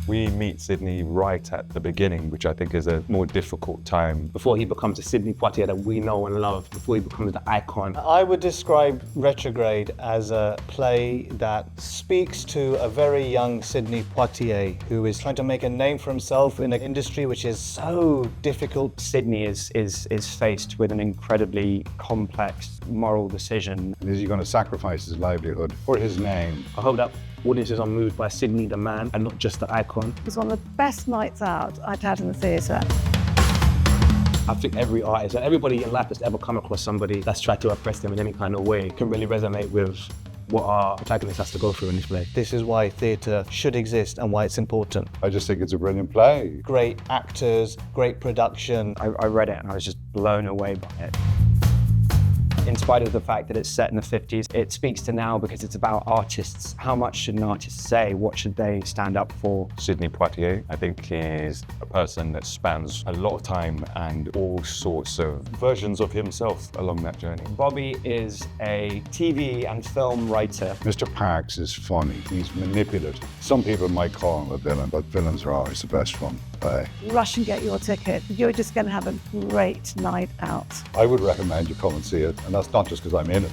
We meet Sidney right at the beginning, which I think is a more difficult time. Before he becomes the Sidney Poitier that we know and love, before he becomes the icon. I would describe Retrograde as a play that speaks to a very young Sidney Poitier who is trying to make a name for himself in an industry which is so difficult. Sidney is faced with an incredibly complex moral decision. Is he going to sacrifice his livelihood for his name? I hope that audiences are moved by Sidney the man and not just the icon. It was one of the best nights out I'd had in the theatre. I think every artist and everybody in life that's ever come across somebody that's tried to oppress them in any kind of way can really resonate with what our protagonist has to go through in this play. This is why theatre should exist and why it's important. I just think it's a brilliant play. Great actors, great production. I read it and I was just blown away by it. In spite of the fact that it's set in the 50s, it speaks to now because it's about artists. How much should an artist say? What should they stand up for? Sidney Poitier, I think, is a person that spans a lot of time and all sorts of versions of himself along that journey. Bobby is a TV and film writer. Mr. Parks is funny. He's manipulative. Some people might call him a villain, but villains are always the best fun to play. Rush and get your ticket. You're just going to have a great night out. I would recommend you come and see it, and that's not just because I'm in it.